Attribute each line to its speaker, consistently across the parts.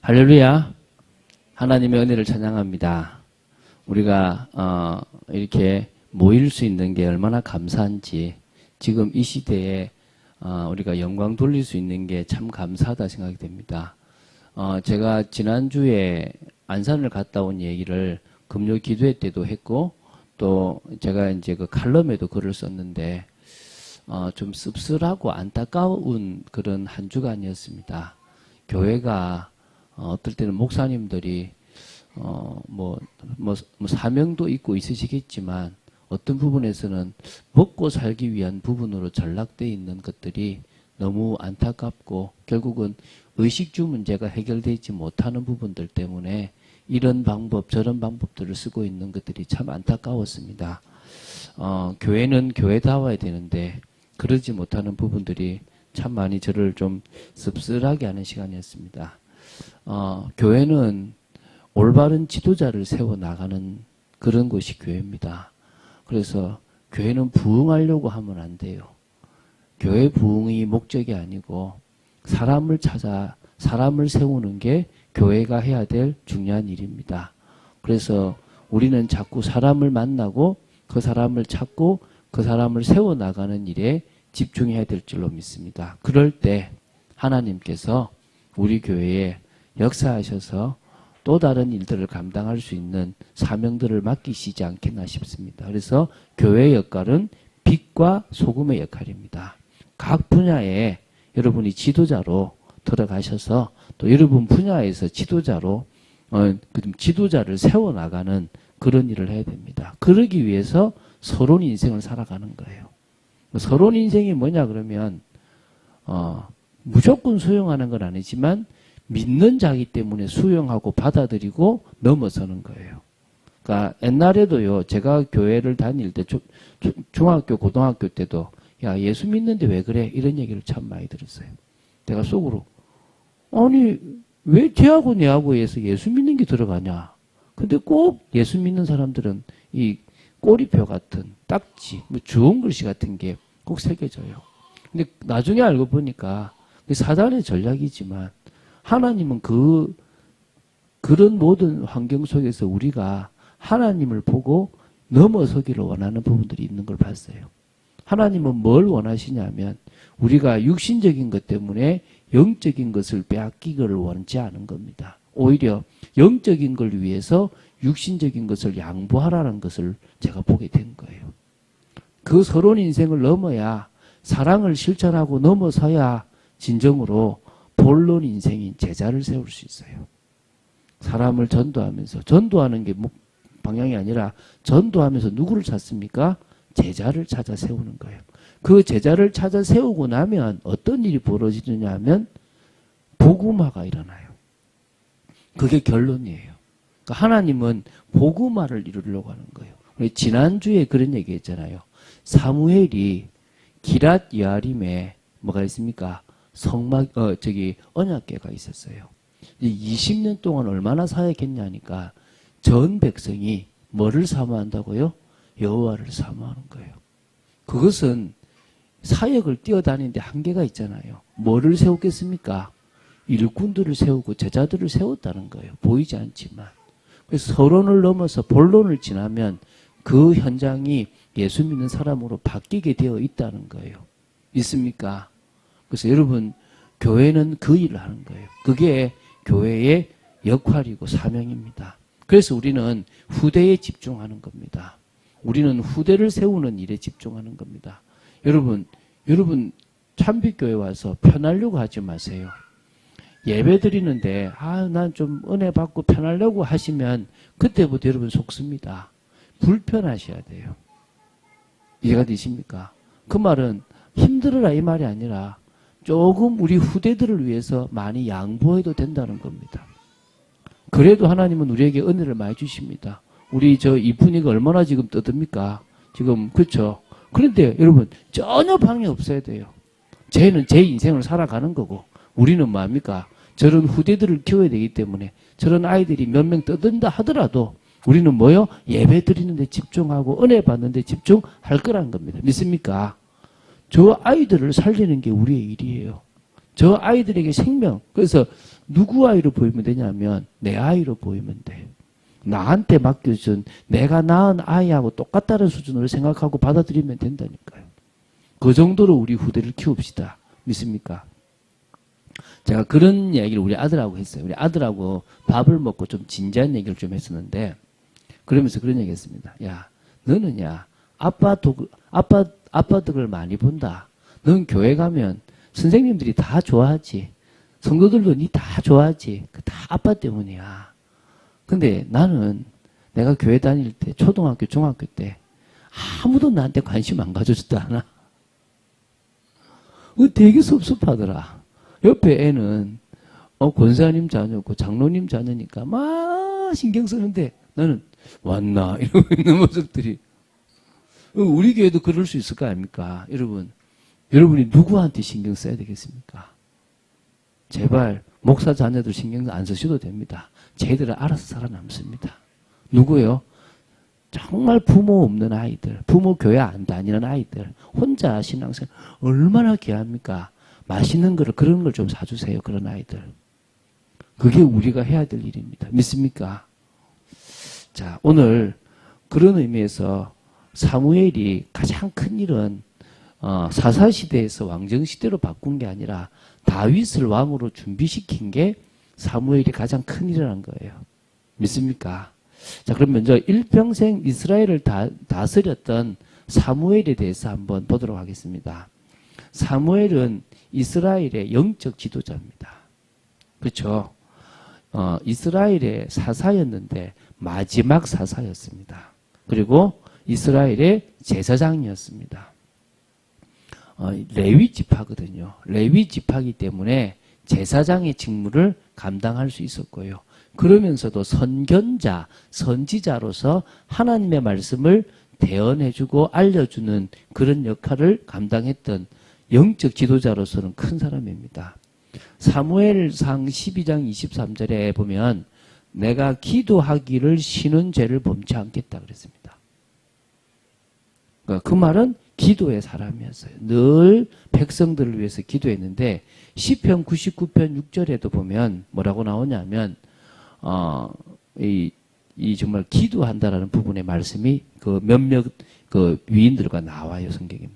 Speaker 1: 할렐루야. 하나님의 은혜를 찬양합니다. 우리가 이렇게 모일 수 있는 게 얼마나 감사한지, 지금 이 시대에 우리가 영광 돌릴 수 있는 게 참 감사하다 생각이 됩니다. 제가 지난주에 안산을 갔다 온 얘기를 금요 기도회 때도 했고, 또 제가 이제 그 칼럼에도 글을 썼는데 좀 씁쓸하고 안타까운 그런 한 주간이었습니다. 교회가 어떨 때는 목사님들이 뭐 사명도 있고 있으시겠지만 어떤 부분에서는 먹고 살기 위한 부분으로 전락되어 있는 것들이 너무 안타깝고, 결국은 의식주 문제가 해결되지 못하는 부분들 때문에 이런 방법 저런 방법들을 쓰고 있는 것들이 참 안타까웠습니다. 교회는 교회다워야 되는데 그러지 못하는 부분들이 참 많이 저를 좀 씁쓸하게 하는 시간이었습니다. 교회는 올바른 지도자를 세워나가는 그런 곳이 교회입니다. 그래서 교회는 부흥하려고 하면 안 돼요. 교회 부흥이 목적이 아니고 사람을 찾아 사람을 세우는 게 교회가 해야 될 중요한 일입니다. 그래서 우리는 자꾸 사람을 만나고 그 사람을 찾고 그 사람을 세워나가는 일에 집중해야 될 줄로 믿습니다. 그럴 때 하나님께서 우리 교회에 역사하셔서 또 다른 일들을 감당할 수 있는 사명들을 맡기시지 않겠나 싶습니다. 그래서 교회의 역할은 빛과 소금의 역할입니다. 각 분야에 여러분이 지도자로 들어가셔서 또 여러분 분야에서 지도자로 지도자를 세워나가는 그런 일을 해야 됩니다. 그러기 위해서 서론 인생을 살아가는 거예요. 서론 인생이 뭐냐 그러면 무조건 수용하는 건 아니지만 믿는 자이기 때문에 수용하고 받아들이고 넘어서는 거예요. 그러니까 옛날에도요, 제가 교회를 다닐 때 중학교 고등학교 때도 야, 예수 믿는데 왜 그래? 이런 얘기를 참 많이 들었어요. 내가 속으로 아니 왜 쟤하고 내하고에서 예수 믿는 게 들어가냐? 근데 꼭 예수 믿는 사람들은 이 꼬리표 같은 딱지, 뭐 주홍 글씨 같은 게 꼭 새겨져요. 근데 나중에 알고 보니까 사단의 전략이지만 하나님은 그런 모든 환경 속에서 우리가 하나님을 보고 넘어서기를 원하는 부분들이 있는 걸 봤어요. 하나님은 뭘 원하시냐면 우리가 육신적인 것 때문에 영적인 것을 빼앗기기를 원치 않은 겁니다. 오히려 영적인 걸 위해서 육신적인 것을 양보하라는 것을 제가 보게 된 거예요. 그 서론 인생을 넘어야, 사랑을 실천하고 넘어서야 진정으로 본론 인생인 제자를 세울 수 있어요. 사람을 전도하면서, 전도하는 게 방향이 아니라 전도하면서 누구를 찾습니까? 제자를 찾아 세우는 거예요. 그 제자를 찾아 세우고 나면 어떤 일이 벌어지느냐 하면 복음화가 일어나요. 그게 결론이에요. 그러니까 하나님은 복음화를 이루려고 하는 거예요. 우리 지난주에 그런 얘기 했잖아요. 사무엘이 기랏 여아림에 뭐가 있습니까? 언약궤가 있었어요. 20년 동안 얼마나 사역했냐니까 전 백성이 뭐를 사모한다고요? 여호와를 사모하는 거예요. 그것은 사역을 뛰어다니는데 한계가 있잖아요. 뭐를 세웠겠습니까? 일꾼들을 세우고 제자들을 세웠다는 거예요. 보이지 않지만. 그래서 서론을 넘어서 본론을 지나면 그 현장이 예수 믿는 사람으로 바뀌게 되어 있다는 거예요. 있습니까? 그래서 여러분, 교회는 그 일을 하는 거예요. 그게 교회의 역할이고 사명입니다. 그래서 우리는 후대에 집중하는 겁니다. 우리는 후대를 세우는 일에 집중하는 겁니다. 여러분 참빛교회 와서 편하려고 하지 마세요. 예배 드리는데 난 좀 은혜 받고 편하려고 하시면 그때부터 여러분 속습니다. 불편하셔야 돼요. 이해가 되십니까? 그 말은 힘들어라 이 말이 아니라 조금 우리 후대들을 위해서 많이 양보해도 된다는 겁니다. 그래도 하나님은 우리에게 은혜를 많이 주십니다. 우리 이쁜이가 얼마나 지금 떠듭니까? 지금 그렇죠? 그런데 여러분 전혀 방해 없어야 돼요. 쟤는 제 인생을 살아가는 거고 우리는 뭐합니까? 저런 후대들을 키워야 되기 때문에 저런 아이들이 몇 명 떠든다 하더라도 우리는 뭐요? 예배 드리는 데 집중하고 은혜 받는 데 집중할 거라는 겁니다. 믿습니까? 저 아이들을 살리는 게 우리의 일이에요. 저 아이들에게 생명. 그래서 누구 아이로 보이면 되냐면 내 아이로 보이면 돼. 나한테 맡겨준 내가 낳은 아이하고 똑같다는 수준으로 생각하고 받아들이면 된다니까요. 그 정도로 우리 후대를 키웁시다. 믿습니까? 제가 그런 얘기를 우리 아들하고 했어요. 우리 아들하고 밥을 먹고 좀 진지한 얘기를 좀 했었는데 그러면서 그런 얘기 했습니다. 야, 너는 아빠 덕을 많이 본다. 넌 교회 가면 선생님들이 다 좋아하지. 성도들도 니 다 좋아하지. 그 다 아빠 때문이야. 근데 나는 내가 교회 다닐 때 초등학교, 중학교 때 아무도 나한테 관심 안 가져줬다 하나? 되게 섭섭하더라. 옆에 애는 권사님 자녀고 장로님 자녀니까 막 신경 쓰는데 나는 왔나 이러고 있는 모습들이 우리 교회도 그럴 수 있을 거 아닙니까? 여러분이 누구한테 신경 써야 되겠습니까? 제발 목사 자녀들 신경 안 쓰셔도 됩니다. 쟤들은 알아서 살아남습니다. 누구요? 정말 부모 없는 아이들, 부모 교회 안 다니는 아이들, 혼자 신앙생활 얼마나 귀합니까? 맛있는 거를 그런 걸 좀 사주세요. 그런 아이들. 그게 우리가 해야 될 일입니다. 믿습니까? 자, 오늘 그런 의미에서 사무엘이 가장 큰 일은 사사시대에서 왕정시대로 바꾼 게 아니라 다윗을 왕으로 준비시킨 게 사무엘이 가장 큰 일을 한 거예요. 믿습니까? 자, 그럼 먼저 일평생 이스라엘을 다스렸던 사무엘에 대해서 한번 보도록 하겠습니다. 사무엘은 이스라엘의 영적 지도자입니다. 그렇죠? 이스라엘의 사사였는데 마지막 사사였습니다. 그리고 이스라엘의 제사장이었습니다. 레위 지파거든요. 레위 지파이기 때문에 제사장의 직무를 감당할 수 있었고요. 그러면서도 선견자, 선지자로서 하나님의 말씀을 대언해주고 알려주는 그런 역할을 감당했던 영적 지도자로서는 큰 사람입니다. 사무엘상 12장 23절에 보면 내가 기도하기를 쉬는 죄를 범치 않겠다 그랬습니다. 그 말은 기도의 사람이었어요. 늘 백성들을 위해서 기도했는데 시편 99편 6절에도 보면 뭐라고 나오냐면 이 정말 기도한다라는 부분의 말씀이 그 몇몇 그 위인들과 나와요. 성경에.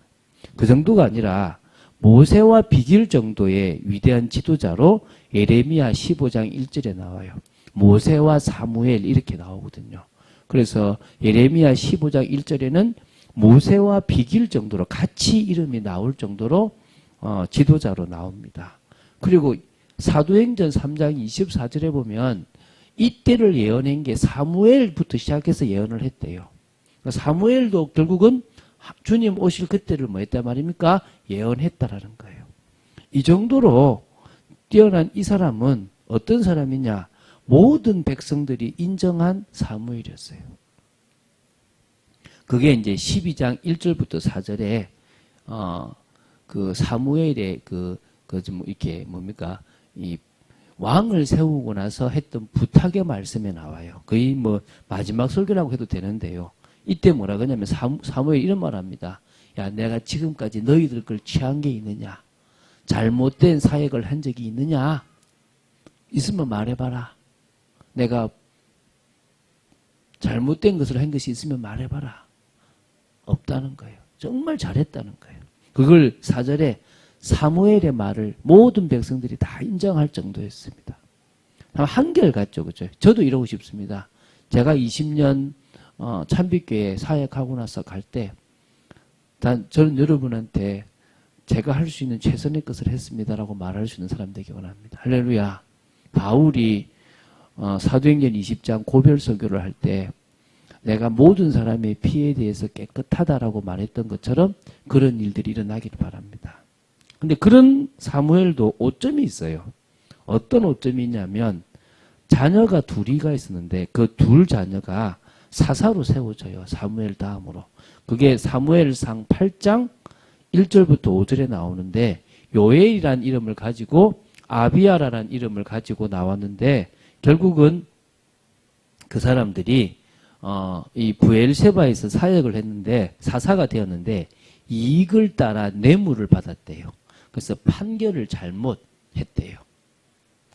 Speaker 1: 그 정도가 아니라 모세와 비길 정도의 위대한 지도자로 예레미야 15장 1절에 나와요. 모세와 사무엘 이렇게 나오거든요. 그래서 예레미야 15장 1절에는 모세와 비길 정도로 같이 이름이 나올 정도로 지도자로 나옵니다. 그리고 사도행전 3장 24절에 보면 이때를 예언한 게 사무엘부터 시작해서 예언을 했대요. 사무엘도 결국은 주님 오실 그때를 뭐 했단 말입니까? 예언했다라는 거예요. 이 정도로 뛰어난 이 사람은 어떤 사람이냐? 모든 백성들이 인정한 사무엘이었어요. 그게 이제 12장 1절부터 4절에 그 사무엘의 좀 이렇게 뭡니까? 이 왕을 세우고 나서 했던 부탁의 말씀에 나와요. 거의 뭐 마지막 설교라고 해도 되는데요. 이때 뭐라 그러냐면 사무엘이 이런 말 합니다. 야, 내가 지금까지 너희들 걸 취한 게 있느냐? 잘못된 사역을 한 적이 있느냐? 있으면 말해봐라. 내가 잘못된 것을 한 것이 있으면 말해봐라. 없다는 거예요. 정말 잘했다는 거예요. 그걸 4절에 사무엘의 말을 모든 백성들이 다 인정할 정도였습니다. 한결같죠. 그죠? 저도 이러고 싶습니다. 제가 20년 참빛교회 사역하고 나서 갈 때 저는 여러분한테 제가 할 수 있는 최선의 것을 했습니다라고 말할 수 있는 사람 되기 원합니다. 할렐루야. 바울이 사도행전 20장 고별 설교를 할 때 내가 모든 사람의 피에 대해서 깨끗하다라고 말했던 것처럼 그런 일들이 일어나기를 바랍니다. 근데 그런 사무엘도 오점이 있어요. 어떤 오점이 있냐면 자녀가 둘이가 있었는데 그 둘 자녀가 사사로 세워져요. 사무엘 다음으로. 그게 사무엘상 8장 1절부터 5절에 나오는데 요엘이란 이름을 가지고 아비야라는 이름을 가지고 나왔는데 결국은 그 사람들이 이 브엘세바에서 사역을 했는데 사사가 되었는데 이익을 따라 뇌물을 받았대요. 그래서 판결을 잘못했대요.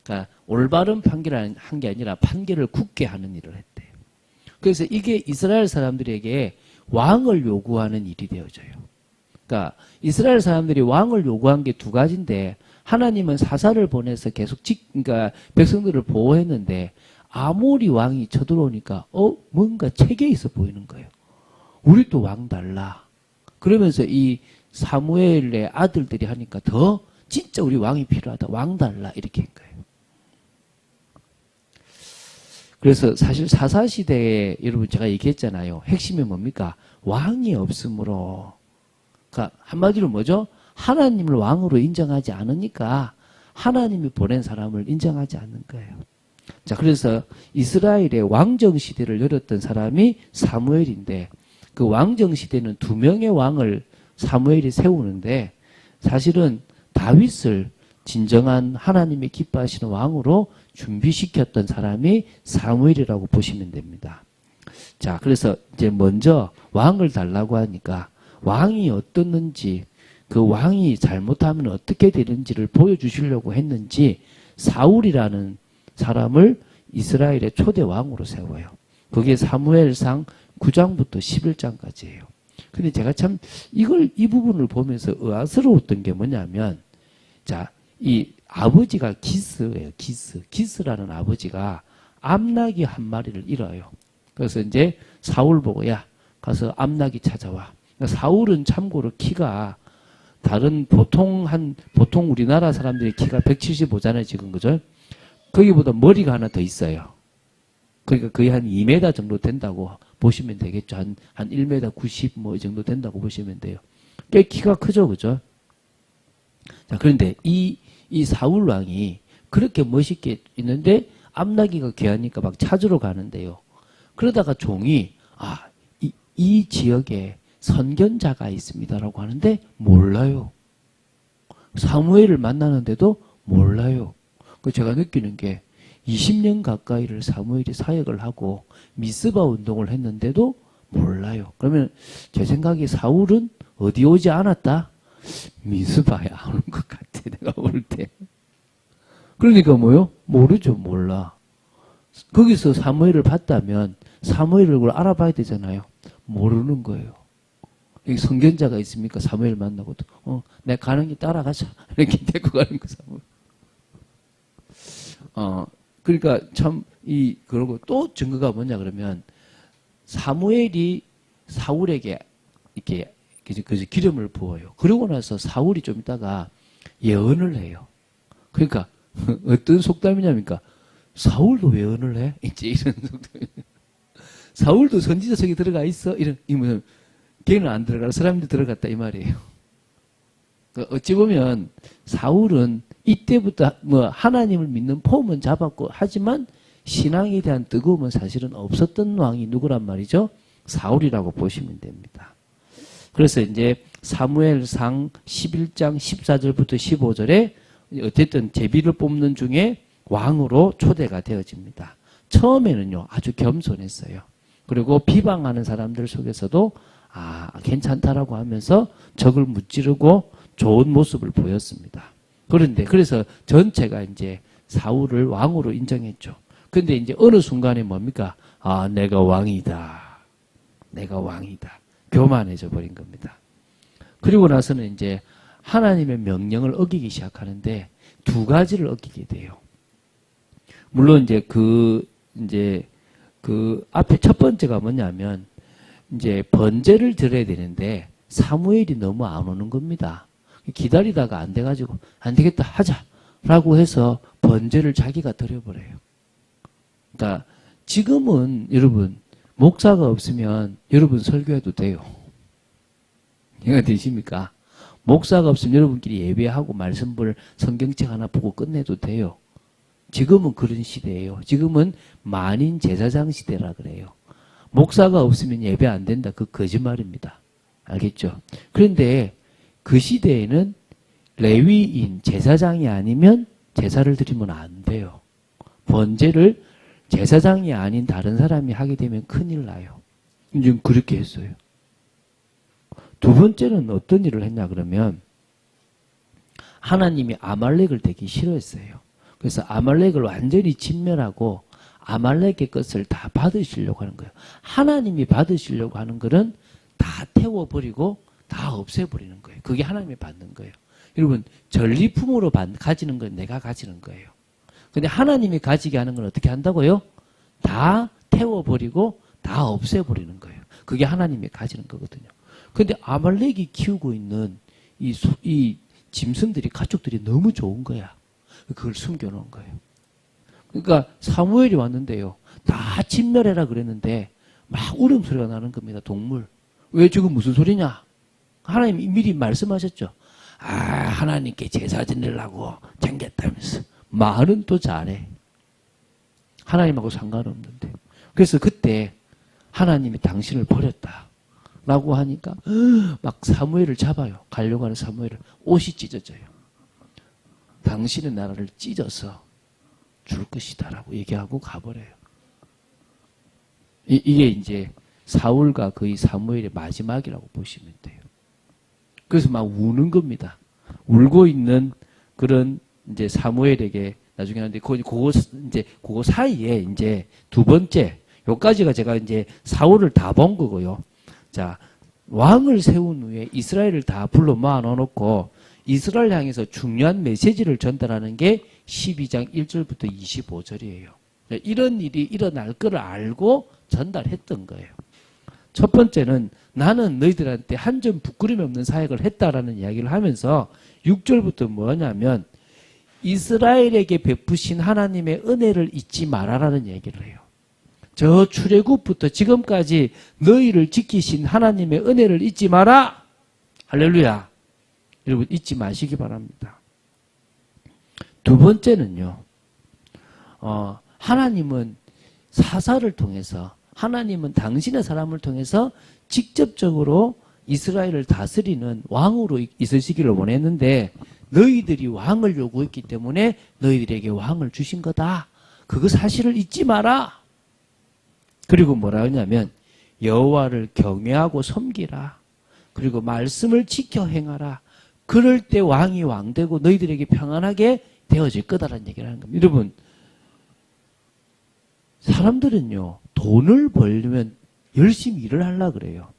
Speaker 1: 그러니까 올바른 판결을 한 게 아니라 판결을 굳게 하는 일을 했대요. 그래서 이게 이스라엘 사람들에게 왕을 요구하는 일이 되어져요. 그러니까 이스라엘 사람들이 왕을 요구한 게 두 가지인데 하나님은 사사를 보내서 계속 그러니까 백성들을 보호했는데 아모리 왕이 쳐들어오니까 뭔가 체계 있어 보이는 거예요. 우리도 왕 달라. 그러면서 이 사무엘의 아들들이 하니까 더 진짜 우리 왕이 필요하다. 왕 달라. 이렇게 한 거예요. 그래서 사실 사사시대에 여러분 제가 얘기했잖아요. 핵심이 뭡니까? 왕이 없으므로. 그러니까 한마디로 뭐죠? 하나님을 왕으로 인정하지 않으니까 하나님이 보낸 사람을 인정하지 않는 거예요. 자, 그래서 이스라엘의 왕정시대를 열었던 사람이 사무엘인데 그 왕정시대는 두 명의 왕을 사무엘이 세우는데 사실은 다윗을 진정한 하나님이 기뻐하시는 왕으로 준비시켰던 사람이 사무엘이라고 보시면 됩니다. 자, 그래서 이제 먼저 왕을 달라고 하니까 왕이 어떻는지 그 왕이 잘못하면 어떻게 되는지를 보여주시려고 했는지 사울이라는 사람을 이스라엘의 초대 왕으로 세워요. 그게 사무엘상 9장부터 11장까지예요. 근데 제가 참 이 부분을 보면서 의아스러웠던 게 뭐냐면 자, 이 아버지가 기스예요. 기스라는 아버지가 암나귀 한 마리를 잃어요. 그래서 이제 사울 보고 야 가서 암나귀 찾아와. 그러니까 사울은 참고로 키가 다른 보통 우리나라 사람들의 키가 175잖아요, 지금 그죠? 거기보다 머리가 하나 더 있어요. 그러니까 거의 한 2m 정도 된다고 보시면 되겠죠. 한 1m 90 뭐 이 정도 된다고 보시면 돼요. 꽤 키가 크죠, 그죠? 자, 그런데 이 사울 왕이 그렇게 멋있게 있는데 암나귀가 귀하니까 막 찾으러 가는데요. 그러다가 종이 이 지역에 선견자가 있습니다라고 하는데 몰라요. 사무엘을 만나는데도 몰라요. 그 제가 느끼는 게 20년 가까이를 사무엘이 사역을 하고 미스바 운동을 했는데도 몰라요. 그러면 제 생각에 사울은 어디 오지 않았다? 미스바에 안 온 것 같아, 내가 볼 때. 그러니까 뭐요? 모르죠, 몰라. 거기서 사무엘을 봤다면 사무엘을 그걸 알아봐야 되잖아요. 모르는 거예요. 여기 선견자가 있습니까? 사무엘 만나고도 내가 가는 길 따라가자 이렇게 데리고 가는 거 사무엘. 그러니까 참 그러고 또 증거가 뭐냐 그러면 사무엘이 사울에게 이렇게 그래서 기름을 부어요. 그러고 나서 사울이 좀 있다가 예언을 해요. 그러니까 어떤 속담이냐니까 사울도 예언을 해? 이제 이런 속담이. 사울도 선지자석에 들어가 있어? 이러면 걔는 안 들어가고 사람들이 들어갔다 이 말이에요. 어찌 보면 사울은 이때부터 뭐 하나님을 믿는 폼은 잡았고 하지만 신앙에 대한 뜨거움은 사실은 없었던 왕이 누구란 말이죠? 사울이라고 보시면 됩니다. 그래서 이제 사무엘상 11장 14절부터 15절에 어쨌든 제비를 뽑는 중에 왕으로 초대가 되어집니다. 처음에는요 아주 겸손했어요. 그리고 비방하는 사람들 속에서도 괜찮다라고 하면서 적을 무찌르고 좋은 모습을 보였습니다. 그래서 전체가 이제 사울을 왕으로 인정했죠. 근데 이제 어느 순간에 뭡니까? 내가 왕이다. 내가 왕이다. 교만해져 버린 겁니다. 그리고 나서는 이제 하나님의 명령을 어기기 시작하는데 두 가지를 어기게 돼요. 물론 이제 그 앞에 첫 번째가 뭐냐면 이제 번제를 드려야 되는데 사무엘이 너무 안 오는 겁니다. 기다리다가 안 돼가지고 안 되겠다 하자라고 해서 번제를 자기가 드려버려요. 그러니까 지금은 여러분 목사가 없으면 여러분 설교해도 돼요. 이해가 되십니까? 목사가 없으면 여러분끼리 예배하고 말씀을 성경책 하나 보고 끝내도 돼요. 지금은 그런 시대예요. 지금은 만인 제사장 시대라 그래요. 목사가 없으면 예배 안 된다. 그 거짓말입니다. 알겠죠? 그런데 그 시대에는 레위인 제사장이 아니면 제사를 드리면 안 돼요. 번제를 제사장이 아닌 다른 사람이 하게 되면 큰일 나요. 지금 그렇게 했어요. 두 번째는 어떤 일을 했냐 그러면 하나님이 아말렉을 되게 싫어했어요. 그래서 아말렉을 완전히 진멸하고 아말렉의 것을 다 받으시려고 하는 거예요. 하나님이 받으시려고 하는 것은 다 태워버리고 다 없애버리는 거예요. 그게 하나님이 받는 거예요. 여러분, 전리품으로 가지는 건 내가 가지는 거예요. 근데 하나님이 가지게 하는 건 어떻게 한다고요? 다 태워버리고 다 없애버리는 거예요. 그게 하나님이 가지는 거거든요. 근데 아말렉이 키우고 있는 이 짐승들이, 가축들이 너무 좋은 거야. 그걸 숨겨놓은 거예요. 그러니까 사무엘이 왔는데요. 다 진멸해라 그랬는데 막 울음소리가 나는 겁니다. 동물. 왜 지금 무슨 소리냐? 하나님이 미리 말씀하셨죠. 하나님께 제사 지내려고 챙겼다면서. 말은 또 잘해. 하나님하고 상관없는데. 그래서 그때 하나님이 당신을 버렸다 라고 하니까 막 사무엘을 잡아요. 가려고 하는 사무엘을. 옷이 찢어져요. 당신은 나라를 찢어서 줄 것이다 라고 얘기하고 가버려요. 이게 이제 사울과 거의 사무엘의 마지막이라고 보시면 돼요. 그래서 막 우는 겁니다. 울고 있는 그런 이제 사무엘에게 나중에 하는데 그거 사이에 이제 두 번째 요까지가 제가 이제 사울을 다 본 거고요. 자, 왕을 세운 후에 이스라엘을 다 불러 모아 놓고 이스라엘 향해서 중요한 메시지를 전달하는 게 12장 1절부터 25절이에요. 이런 일이 일어날 거를 알고 전달했던 거예요. 첫 번째는 나는 너희들한테 한 점 부끄러움이 없는 사역을 했다라는 이야기를 하면서 6절부터 뭐냐면 이스라엘에게 베푸신 하나님의 은혜를 잊지 말아라는 얘기를 해요. 저 출애굽부터 지금까지 너희를 지키신 하나님의 은혜를 잊지 마라. 할렐루야. 여러분 잊지 마시기 바랍니다. 두 번째는요. 하나님은 사사를 통해서 하나님은 당신의 사람을 통해서 직접적으로 이스라엘을 다스리는 왕으로 있으시기를 원했는데 너희들이 왕을 요구했기 때문에 너희들에게 왕을 주신 거다. 그거 사실을 잊지 마라. 그리고 뭐라 하냐면 여호와를 경외하고 섬기라. 그리고 말씀을 지켜 행하라. 그럴 때 왕이 왕되고 너희들에게 평안하게 되어질 거다라는 얘기를 하는 겁니다. 여러분, 사람들은요, 돈을 벌려면 열심히 일을 하려고 그래요.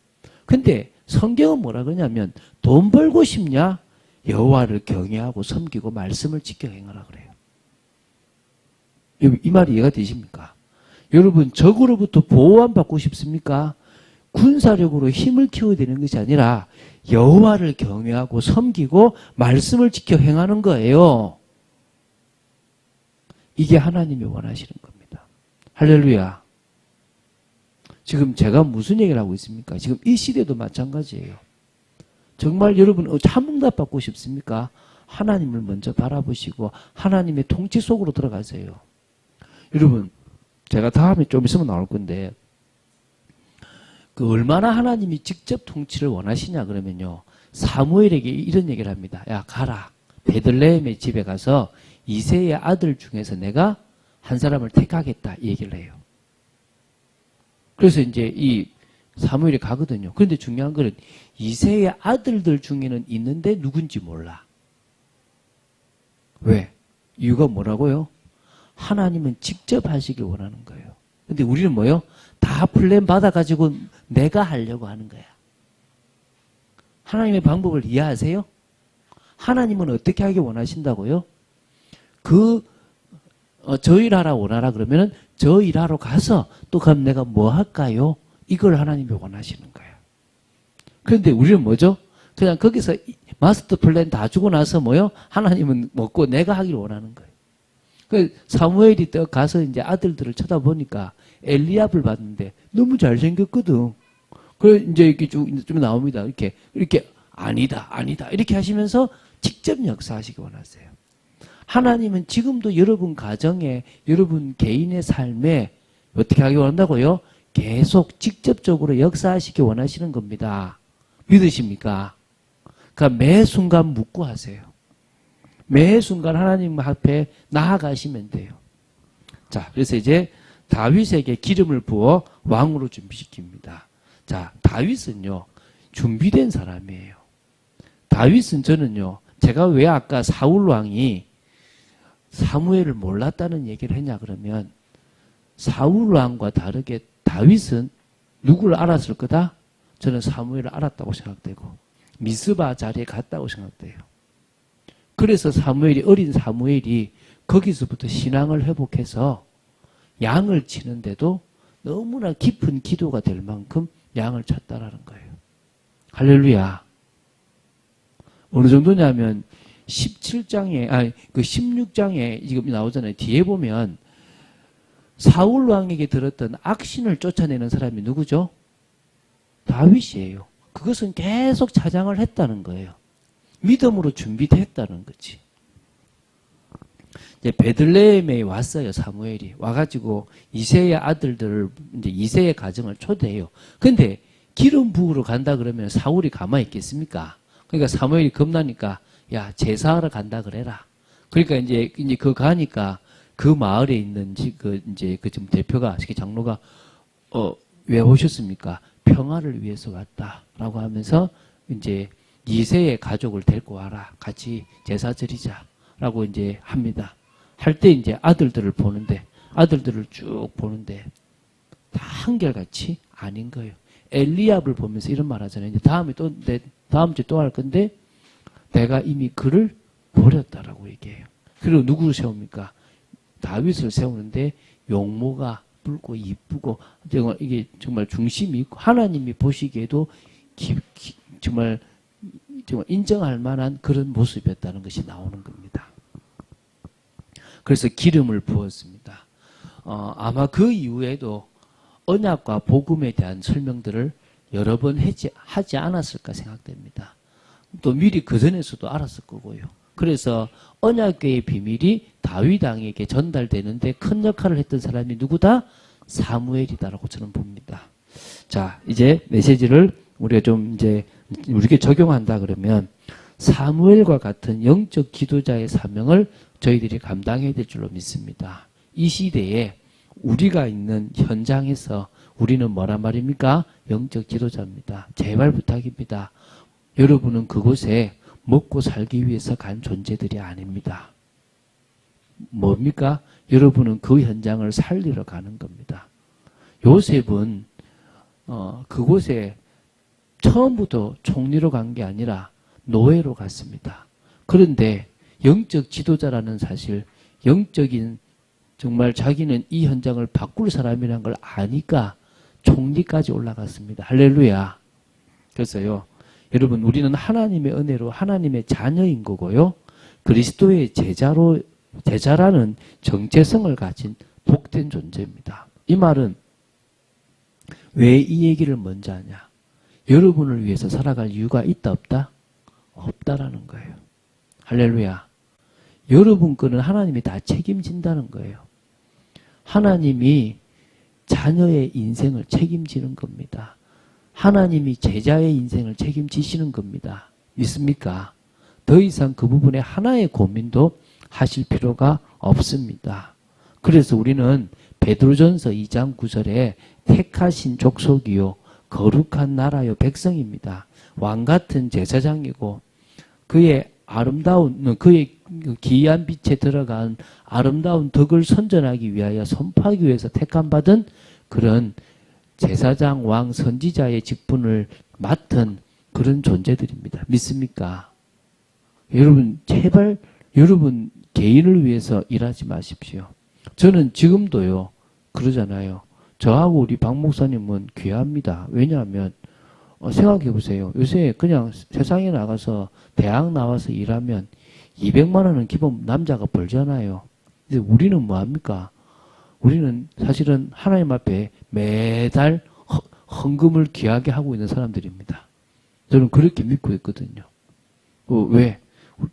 Speaker 1: 근데 성경은 뭐라 그러냐면 돈 벌고 싶냐? 여호와를 경외하고 섬기고 말씀을 지켜 행하라 그래요. 이 말이 이해가 되십니까? 여러분, 적으로부터 보호함 받고 싶습니까? 군사력으로 힘을 키워야 되는 것이 아니라 여호와를 경외하고 섬기고 말씀을 지켜 행하는 거예요. 이게 하나님이 원하시는 겁니다. 할렐루야. 지금 제가 무슨 얘기를 하고 있습니까? 지금 이 시대도 마찬가지예요. 정말 여러분 참응답 받고 싶습니까? 하나님을 먼저 바라보시고 하나님의 통치 속으로 들어가세요. 여러분, 제가 다음에 좀 있으면 나올 건데 얼마나 하나님이 직접 통치를 원하시냐 그러면요. 사무엘에게 이런 얘기를 합니다. 야, 가라. 베들레헴의 집에 가서 이새의 아들 중에서 내가 한 사람을 택하겠다 이 얘기를 해요. 그래서 이제 이 사무엘이 가거든요. 그런데 중요한 거는 이새의 아들들 중에는 있는데 누군지 몰라. 왜? 이유가 뭐라고요? 하나님은 직접 하시길 원하는 거예요. 근데 우리는 뭐요? 다 플랜 받아가지고 내가 하려고 하는 거야. 하나님의 방법을 이해하세요? 하나님은 어떻게 하길 원하신다고요? 저 일하라 원하라 그러면은 저 일하러 가서 또 그럼 내가 뭐 할까요? 이걸 하나님이 원하시는 거예요. 그런데 우리는 뭐죠? 그냥 거기서 마스터 플랜 다 주고 나서 뭐요? 하나님은 먹고 내가 하기를 원하는 거예요. 그 사무엘이 또 가서 이제 아들들을 쳐다보니까 엘리압을 봤는데 너무 잘생겼거든. 그래 이제 이렇게 좀 나옵니다. 이렇게 아니다 이렇게 하시면서 직접 역사하시기 원하세요. 하나님은 지금도 여러분 가정에 여러분 개인의 삶에 어떻게 하기 원한다고요? 계속 직접적으로 역사하시기 원하시는 겁니다. 믿으십니까? 그러니까 매 순간 묻고 하세요. 매 순간 하나님 앞에 나아가시면 돼요. 자, 그래서 이제 다윗에게 기름을 부어 왕으로 준비시킵니다. 자, 다윗은요, 준비된 사람이에요. 다윗은 저는요, 제가 왜 아까 사울 왕이 사무엘을 몰랐다는 얘기를 했냐 그러면 사울 왕과 다르게 다윗은 누구를 알았을 거다? 저는 사무엘을 알았다고 생각되고 미스바 자리에 갔다고 생각돼요. 그래서 어린 사무엘이 거기서부터 신앙을 회복해서 양을 치는데도 너무나 깊은 기도가 될 만큼 양을 쳤다라는 거예요. 할렐루야. 어느 정도냐면 16장에 지금 나오잖아요. 뒤에 보면 사울 왕에게 들었던 악신을 쫓아내는 사람이 누구죠? 다윗이에요. 그것은 계속 차장을 했다는 거예요. 믿음으로 준비됐다는 거지. 이제 베들레헴에 왔어요, 사무엘이. 와가지고 이새의 아들들을, 이제 이새의 가정을 초대해요. 근데 기름 부으러 간다 그러면 사울이 가만히 있겠습니까? 그러니까 사무엘이 겁나니까, 야, 제사하러 간다 그래라. 그러니까 이제 그 가니까 그 마을에 있는 지금 대표가, 장로가, 왜 오셨습니까? 평화를 위해서 왔다라고 하면서 이제 이새의 가족을 데리고 와라. 같이 제사 드리자라고 이제 합니다. 할 때 이제 아들들을 쭉 보는데 다 한결같이 아닌 거예요. 엘리압을 보면서 이런 말 하잖아요. 이제 다음 주에 또 할 건데 내가 이미 그를 버렸다라고 얘기해요. 그리고 누구를 세웁니까? 다윗을 세우는데 용모가 붉고 이쁘고 이게 정말 중심이 있고 하나님이 보시기에도 정말 인정할 만한 그런 모습이었다는 것이 나오는 겁니다. 그래서 기름을 부었습니다. 아마 그 이후에도 언약과 복음에 대한 설명들을 여러 번 하지 않았을까 생각됩니다. 또 미리 그전에서도 알았을 거고요. 그래서 언약궤의 비밀이 다윗 왕에게 전달되는데 큰 역할을 했던 사람이 누구다? 사무엘이다라고 저는 봅니다. 자, 이제 메시지를 우리가 좀 이제 우리에게 적용한다 그러면 사무엘과 같은 영적 지도자의 사명을 저희들이 감당해야 될 줄로 믿습니다. 이 시대에 우리가 있는 현장에서 우리는 뭐란 말입니까? 영적 지도자입니다. 제발 부탁입니다. 여러분은 그곳에 먹고 살기 위해서 간 존재들이 아닙니다. 뭡니까? 여러분은 그 현장을 살리러 가는 겁니다. 요셉은 그곳에 처음부터 총리로 간 게 아니라 노예로 갔습니다. 그런데 영적 지도자라는 사실, 영적인 정말 자기는 이 현장을 바꿀 사람이라는 걸 아니까 총리까지 올라갔습니다. 할렐루야. 그래서요, 여러분 우리는 하나님의 은혜로 하나님의 자녀인 거고요. 그리스도의 제자라는 정체성을 가진 복된 존재입니다. 이 말은 왜 이 얘기를 먼저 하냐? 여러분을 위해서 살아갈 이유가 있다 없다? 없다라는 거예요. 할렐루야. 여러분 거는 하나님이 다 책임진다는 거예요. 하나님이 자녀의 인생을 책임지는 겁니다. 하나님이 제자의 인생을 책임지시는 겁니다. 믿습니까? 더 이상 그 부분에 하나의 고민도 하실 필요가 없습니다. 그래서 우리는 베드로전서 2장 9절에 택하신 족속이요 거룩한 나라요 백성입니다. 왕같은 제사장이고 그의 기이한 빛에 들어간 아름다운 덕을 선전하기 위하여 선포하기 위해서 택함받은 그런 제사장, 왕, 선지자의 직분을 맡은 그런 존재들입니다. 믿습니까? 여러분 제발 여러분 개인을 위해서 일하지 마십시오. 저는 지금도요 그러잖아요. 저하고 우리 박 목사님은 귀합니다. 왜냐하면 생각해 보세요. 요새 그냥 세상에 나가서 대학 나와서 일하면 200만 원은 기본 남자가 벌잖아요. 근데 우리는 뭐합니까? 우리는 사실은 하나님 앞에 매달 헌금을 귀하게 하고 있는 사람들입니다. 저는 그렇게 믿고 있거든요. 왜?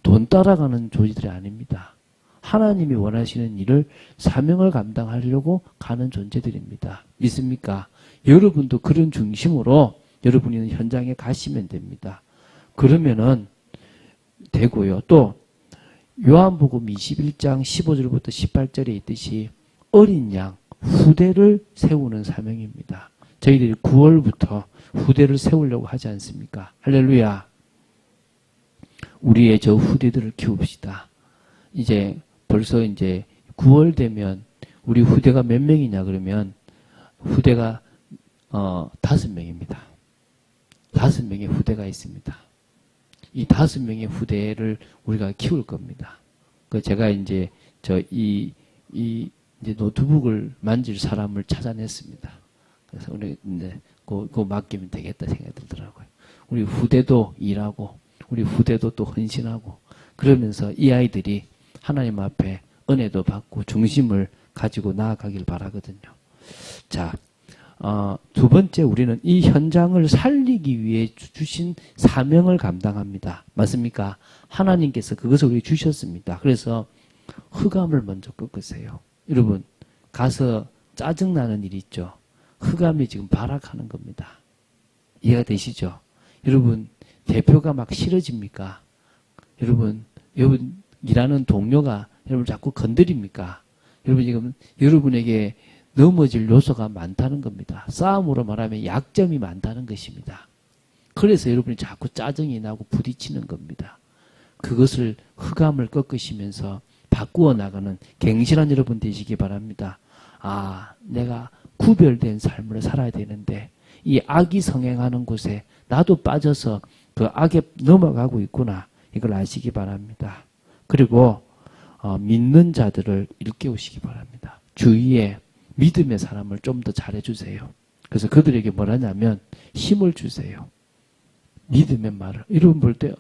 Speaker 1: 돈 따라가는 조직들이 아닙니다. 하나님이 원하시는 일을 사명을 감당하려고 가는 존재들입니다. 믿습니까? 여러분도 그런 중심으로 여러분이 현장에 가시면 됩니다. 그러면은 되고요. 또 요한복음 21장 15절부터 18절에 있듯이 어린 양 후대를 세우는 사명입니다. 저희들이 9월부터 후대를 세우려고 하지 않습니까? 할렐루야. 우리의 저 후대들을 키웁시다. 이제 벌써 이제 9월 되면 우리 후대가 몇 명이냐 그러면 후대가 5명입니다. 5명의 후대가 있습니다. 이 5명의 후대를 우리가 키울 겁니다. 그 제가 이제 이제 노트북을 만질 사람을 찾아냈습니다. 그래서 우리 이제 그거 맡기면 되겠다 생각이 들더라고요. 우리 후대도 일하고 우리 후대도 또 헌신하고 그러면서 이 아이들이 하나님 앞에 은혜도 받고 중심을 가지고 나아가길 바라거든요. 자, 두 번째 우리는 이 현장을 살리기 위해 주신 사명을 감당합니다. 맞습니까? 하나님께서 그것을 우리 주셨습니다. 그래서 흑암을 먼저 꺾으세요. 여러분 가서 짜증나는 일이 있죠. 흑암이 지금 발악하는 겁니다. 이해가 되시죠? 여러분 대표가 막 싫어집니까? 여러분 일하는 동료가 여러분 자꾸 건드립니까? 여러분 지금 여러분에게 넘어질 요소가 많다는 겁니다. 싸움으로 말하면 약점이 많다는 것입니다. 그래서 여러분이 자꾸 짜증이 나고 부딪히는 겁니다. 그것을 흑암을 꺾으시면서 바꾸어 나가는 갱신한 여러분 되시기 바랍니다. 아, 내가 구별된 삶을 살아야 되는데 이 악이 성행하는 곳에 나도 빠져서 그 악에 넘어가고 있구나. 이걸 아시기 바랍니다. 그리고 믿는 자들을 일깨우시기 바랍니다. 주위에 믿음의 사람을 좀 더 잘해주세요. 그래서 그들에게 뭐라냐면 힘을 주세요. 믿음의 말을. 이런 볼 때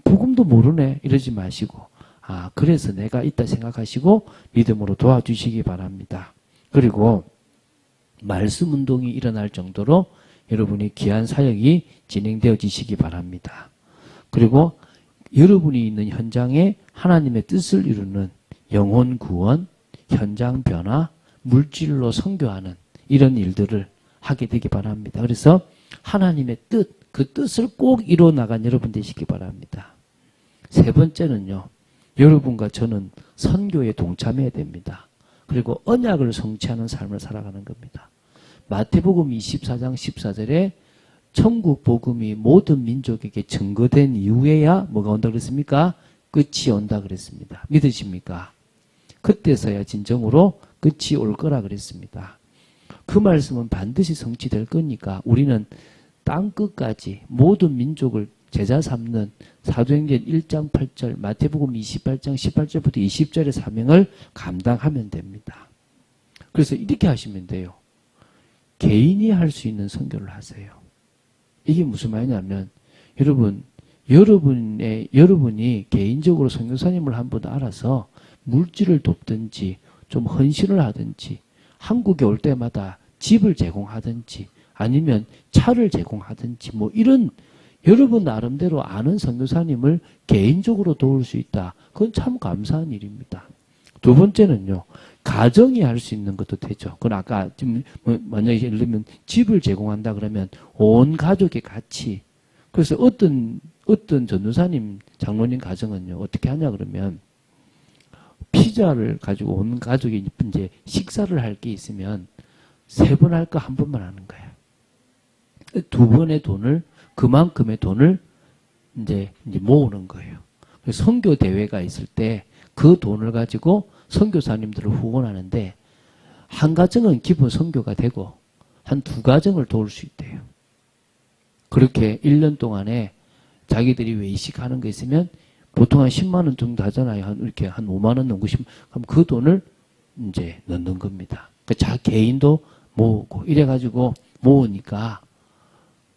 Speaker 1: 복음도 모르네 이러지 마시고 그래서 내가 있다 생각하시고 믿음으로 도와주시기 바랍니다. 그리고 말씀 운동이 일어날 정도로 여러분이 귀한 사역이 진행되어지시기 바랍니다. 그리고 여러분이 있는 현장에 하나님의 뜻을 이루는 영혼 구원, 현장 변화, 물질로 선교하는 이런 일들을 하게 되기 바랍니다. 그래서 하나님의 뜻, 그 뜻을 꼭 이루어 나간 여러분 되시기 바랍니다. 세 번째는요. 여러분과 저는 선교에 동참해야 됩니다. 그리고 언약을 성취하는 삶을 살아가는 겁니다. 마태복음 24장 14절에 천국 복음이 모든 민족에게 증거된 이후에야 뭐가 온다 그랬습니까? 끝이 온다 그랬습니다. 믿으십니까? 그때서야 진정으로 끝이 올 거라 그랬습니다. 그 말씀은 반드시 성취될 거니까 우리는 땅 끝까지 모든 민족을 제자 삼는 사도행전 1장 8절, 마태복음 28장 18절부터 20절의 사명을 감당하면 됩니다. 그래서 이렇게 하시면 돼요. 개인이 할 수 있는 선교를 하세요. 이게 무슨 말이냐면 여러분이 개인적으로 선교사님을 한번 알아서 물질을 돕든지 좀 헌신을 하든지 한국에 올 때마다 집을 제공하든지 아니면 차를 제공하든지 뭐 이런 여러분 나름대로 아는 선교사님을 개인적으로 도울 수 있다. 그건 참 감사한 일입니다. 두 번째는요. 가정이 할 수 있는 것도 되죠. 그건 아까 지금 만약에 예를 들면 집을 제공한다 그러면 온 가족이 같이 그래서 어떤 전도사님 장로님 가정은요. 어떻게 하냐 그러면 피자를 가지고 온 가족이 이제 식사를 할 게 있으면 3번 할 거 1번만 하는 거예요. 2번의 돈을 그만큼의 돈을 이제 모으는 거예요. 그래서 선교 대회가 있을 때 그 돈을 가지고 선교사님들을 후원하는데 한 가정은 기본 선교가 되고 한 2가정을 도울 수 있대요. 그렇게 1년 동안에 자기들이 외식하는 거 있으면 보통 한 10만 원 정도 하잖아요. 이렇게 한 5만 원 넣고 싶으면 그럼 그 돈을 이제 넣는 겁니다. 자 개인도 모으고 이래가지고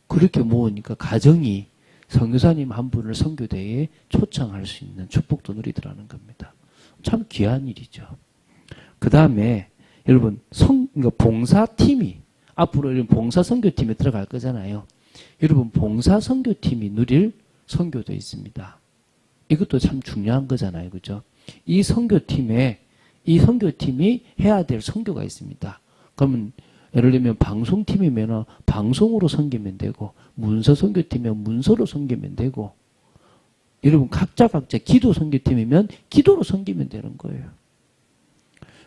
Speaker 1: 그렇게 모으니까 가정이 선교사님 한 분을 선교대회에 초청할 수 있는 축복도 누리더라는 겁니다. 참 귀한 일이죠. 그 다음에 여러분 봉사팀이 앞으로 이런 봉사선교팀에 들어갈 거잖아요. 여러분 봉사선교팀이 누릴 선교도 있습니다. 이것도 참 중요한 거잖아요. 그죠? 이 선교팀이 해야 될 선교가 있습니다. 그러면 예를 들면 방송팀이면 방송으로 섬기면 되고 문서 선교팀이면 문서로 섬기면 되고 여러분 각자 기도 선교팀이면 기도로 섬기면 되는 거예요.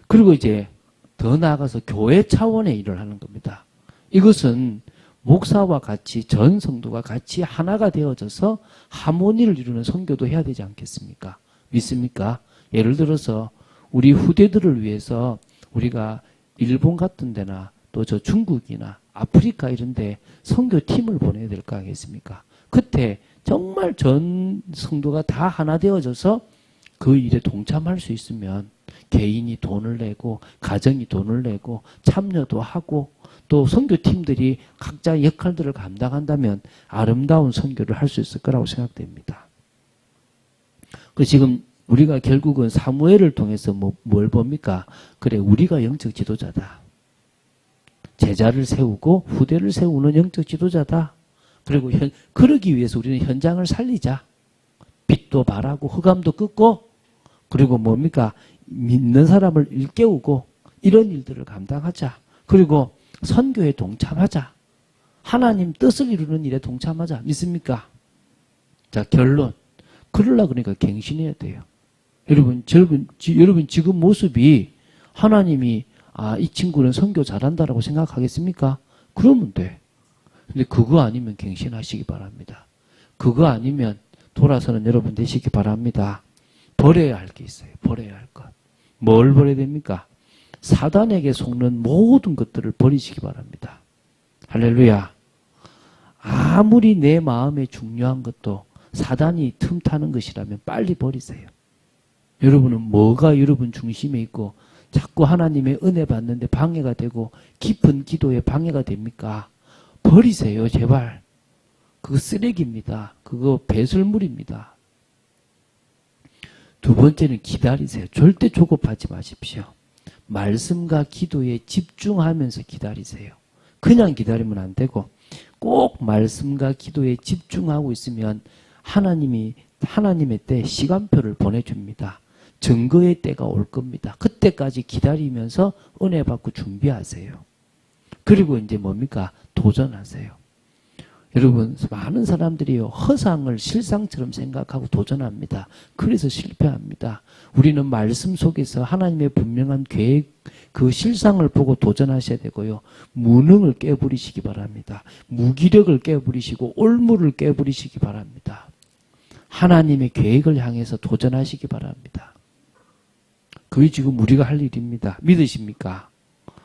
Speaker 1: 그리고 이제 더 나아가서 교회 차원의 일을 하는 겁니다. 이것은 목사와 같이 전 성도가 같이 하나가 되어져서 하모니를 이루는 선교도 해야 되지 않겠습니까? 믿습니까? 예를 들어서 우리 후대들을 위해서 우리가 일본 같은 데나 또 저 중국이나 아프리카 이런 데 선교팀을 보내야 될 거 아니겠습니까? 그때 정말 전 성도가 다 하나 되어져서 그 일에 동참할 수 있으면 개인이 돈을 내고 가정이 돈을 내고 참여도 하고 또 선교팀들이 각자 역할들을 감당한다면 아름다운 선교를 할 수 있을 거라고 생각됩니다. 그래서 지금 우리가 결국은 사무엘을 통해서 뭘 봅니까? 그래, 우리가 영적 지도자다. 제자를 세우고 후대를 세우는 영적 지도자다. 그리고 그러기 위해서 우리는 현장을 살리자. 빚도 말하고 흑암도 끊고 그리고 뭡니까? 믿는 사람을 일깨우고 이런 일들을 감당하자. 그리고 선교에 동참하자. 하나님 뜻을 이루는 일에 동참하자. 믿습니까? 자, 결론. 그러려고 그러니까 갱신해야 돼요. 여러분 지금 모습이 하나님이 이 친구는 선교 잘한다라고 생각하겠습니까? 그러면 돼. 근데 그거 아니면 갱신하시기 바랍니다. 그거 아니면 돌아서는 여러분 되시기 바랍니다. 버려야 할 게 있어요. 버려야 할 것. 뭘 버려야 됩니까? 사단에게 속는 모든 것들을 버리시기 바랍니다. 할렐루야. 아무리 내 마음에 중요한 것도 사단이 틈타는 것이라면 빨리 버리세요. 여러분은 뭐가 여러분 중심에 있고 자꾸 하나님의 은혜 받는데 방해가 되고 깊은 기도에 방해가 됩니까? 버리세요, 제발. 그거 쓰레기입니다. 그거 배설물입니다. 두 번째는 기다리세요. 절대 조급하지 마십시오. 말씀과 기도에 집중하면서 기다리세요. 그냥 기다리면 안 되고 꼭 말씀과 기도에 집중하고 있으면 하나님의 때 시간표를 보내줍니다. 증거의 때가 올 겁니다. 그때까지 기다리면서 은혜 받고 준비하세요. 그리고 이제 뭡니까? 도전하세요. 여러분, 많은 사람들이요, 허상을 실상처럼 생각하고 도전합니다. 그래서 실패합니다. 우리는 말씀 속에서 하나님의 분명한 계획, 그 실상을 보고 도전하셔야 되고요. 무능을 깨부리시기 바랍니다. 무기력을 깨부리시고 올무를 깨부리시기 바랍니다. 하나님의 계획을 향해서 도전하시기 바랍니다. 그게 지금 우리가 할 일입니다. 믿으십니까?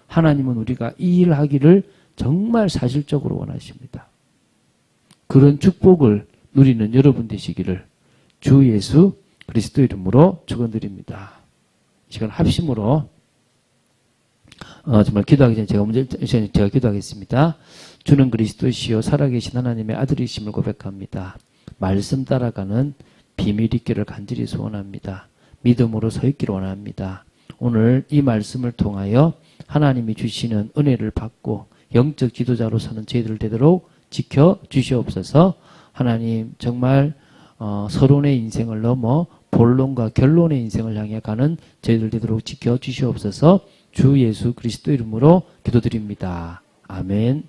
Speaker 1: 하나님은 우리가 이 일 하기를 정말 사실적으로 원하십니다. 그런 축복을 누리는 여러분 되시기를 주 예수 그리스도 이름으로 축원드립니다. 이 시간 합심으로 정말 기도하기 전에 제가 기도하겠습니다. 주는 그리스도시요 살아계신 하나님의 아들이심을 고백합니다. 말씀 따라가는 비밀 있기를 간절히 소원합니다. 믿음으로 서 있기를 원합니다. 오늘 이 말씀을 통하여 하나님이 주시는 은혜를 받고 영적 지도자로서는 저희들 되도록 지켜주시옵소서. 하나님 정말 서론의 인생을 넘어 본론과 결론의 인생을 향해 가는 저희들 되도록 지켜주시옵소서. 주 예수 그리스도 이름으로 기도드립니다. 아멘.